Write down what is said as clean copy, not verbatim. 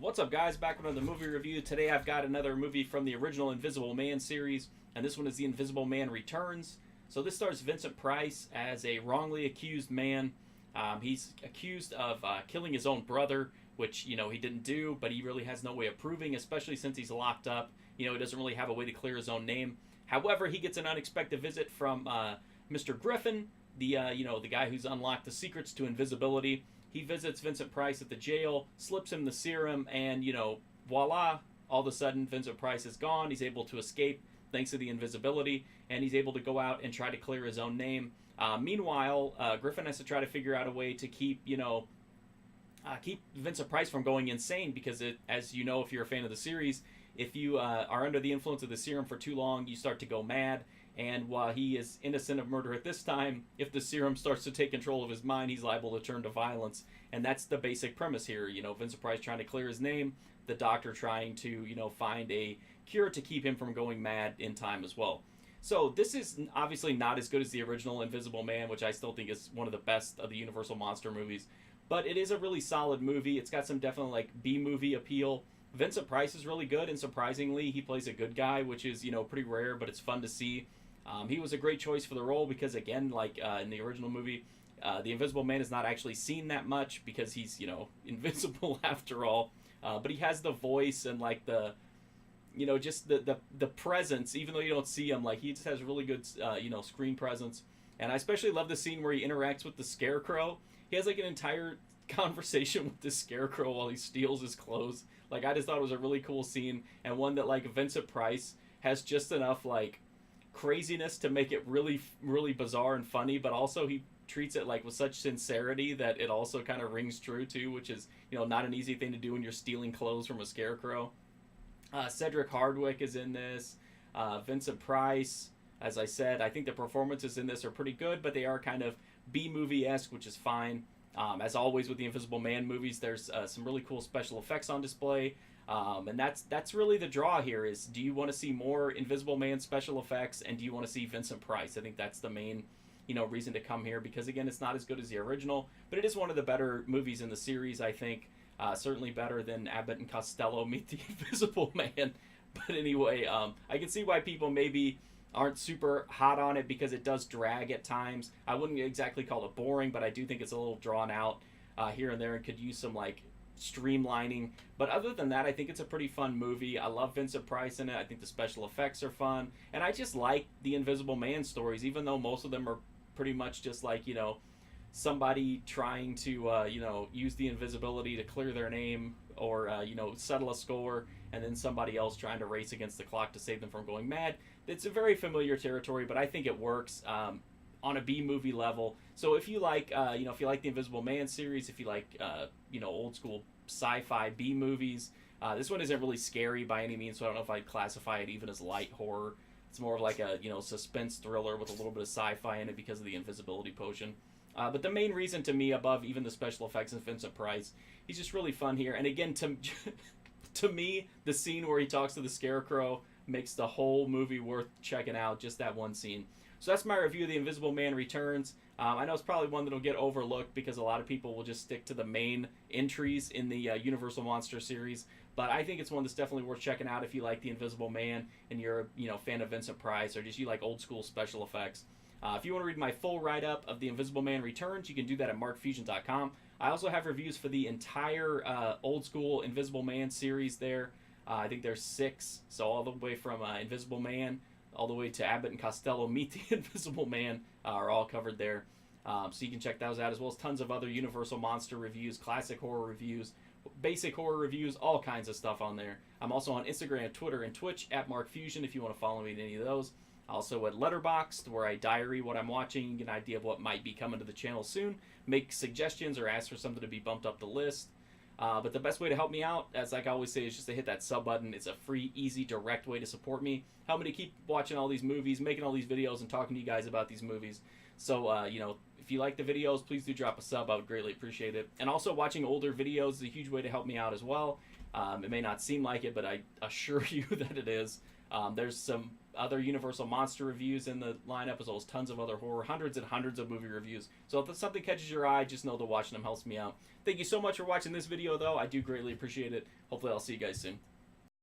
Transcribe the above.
What's up, guys? Back with another movie review. Today I've got another movie from the original Invisible Man series, and this one is The Invisible Man Returns. So this stars Vincent Price as a wrongly accused man. He's accused of killing his own brother, which, he didn't do, but he really has no way of proving, especially since he's locked up. He doesn't really have a way to clear his own name. However, he gets an unexpected visit from Mr. Griffin, the guy who's unlocked the secrets to invisibility. He visits Vincent Price at the jail, slips him the serum, and, voila, all of a sudden Vincent Price is gone. He's able to escape thanks to the invisibility, and he's able to go out and try to clear his own name. Meanwhile, Griffin has to try to figure out a way to keep Vincent Price from going insane, because as you know, if you're a fan of the series, if you are under the influence of the serum for too long, you start to go mad. And while he is innocent of murder at this time, if the serum starts to take control of his mind, he's liable to turn to violence. And that's the basic premise here. Vincent Price trying to clear his name, the doctor trying to, find a cure to keep him from going mad in time as well. So this is obviously not as good as the original Invisible Man, which I still think is one of the best of the Universal Monster movies. But it is a really solid movie. It's got some definitely B-movie appeal. Vincent Price is really good, and surprisingly, he plays a good guy, which is, pretty rare, but it's fun to see. He was a great choice for the role because, again, in the original movie, the Invisible Man is not actually seen that much because he's, invisible after all. But he has the voice and, just the presence, even though you don't see him. He just has really good, screen presence. And I especially love the scene where he interacts with the Scarecrow. He has, an entire conversation with the Scarecrow while he steals his clothes. I just thought it was a really cool scene, and one that, Vincent Price has just enough, craziness to make it really, really bizarre and funny, but also he treats it with such sincerity that it also kind of rings true too, which is not an easy thing to do when you're stealing clothes from a Scarecrow. Cedric Hardwicke is in this. Vincent Price, as I said, I think the performances in this are pretty good, but they are kind of B-movie-esque, which is fine. As always with the Invisible Man movies, there's some really cool special effects on display. And that's really the draw here is, do you want to see more Invisible Man special effects, and do you want to see Vincent Price? I think that's the main, reason to come here, because again, it's not as good as the original, but it is one of the better movies in the series, I think. Certainly better than Abbott and Costello Meet the Invisible Man. But anyway, I can see why people maybe aren't super hot on it, because it does drag at times. I wouldn't exactly call it boring, but I do think it's a little drawn out here and there, and could use some streamlining. But other than that, I think it's a pretty fun movie. I love Vincent Price in it. I think the special effects are fun, and I just like the Invisible Man stories, even though most of them are pretty much just somebody trying to use the invisibility to clear their name, or settle a score, and then somebody else trying to race against the clock to save them from going mad. It's a very familiar territory, but I think it works on a B-movie level. So if you like, if you like the Invisible Man series, if you like, old school sci-fi B movies, this one isn't really scary by any means, so I don't know if I'd classify it even as light horror. It's more of a, suspense thriller with a little bit of sci-fi in it because of the invisibility potion. But the main reason to me, above even the special effects, is Vincent Price. He's just really fun here. And again, to me, the scene where he talks to the Scarecrow makes the whole movie worth checking out, just that one scene. So that's my review of The Invisible Man Returns. I know it's probably one that'll get overlooked because a lot of people will just stick to the main entries in the Universal Monster series. But I think it's one that's definitely worth checking out if you like The Invisible Man and you're a fan of Vincent Price, or just you like old school special effects. If you want to read my full write-up of The Invisible Man Returns, you can do that at markfusion.com. I also have reviews for the entire old school Invisible Man series there. I think there's 6, so all the way from Invisible Man all the way to Abbott and Costello Meet the Invisible Man are all covered there. So you can check those out, as well as tons of other Universal Monster reviews, classic horror reviews, basic horror reviews, all kinds of stuff on there. I'm also on Instagram, Twitter, and Twitch at MarkFusion if you want to follow me in any of those. Also at Letterboxd, where I diary what I'm watching, get an idea of what might be coming to the channel soon, make suggestions or ask for something to be bumped up the list. But the best way to help me out, as I always say, is just to hit that sub button. It's a free, easy, direct way to support me. Help me to keep watching all these movies, making all these videos, and talking to you guys about these movies. So, if you like the videos, please do drop a sub. I would greatly appreciate it. And also, watching older videos is a huge way to help me out as well. It may not seem like it, but I assure you that it is. There's some other Universal Monster reviews in the lineup, as well as tons of other horror, hundreds and hundreds of movie reviews. So if something catches your eye, just know that watching them helps me out. Thank you so much for watching this video, though. I do greatly appreciate it. Hopefully I'll see you guys soon.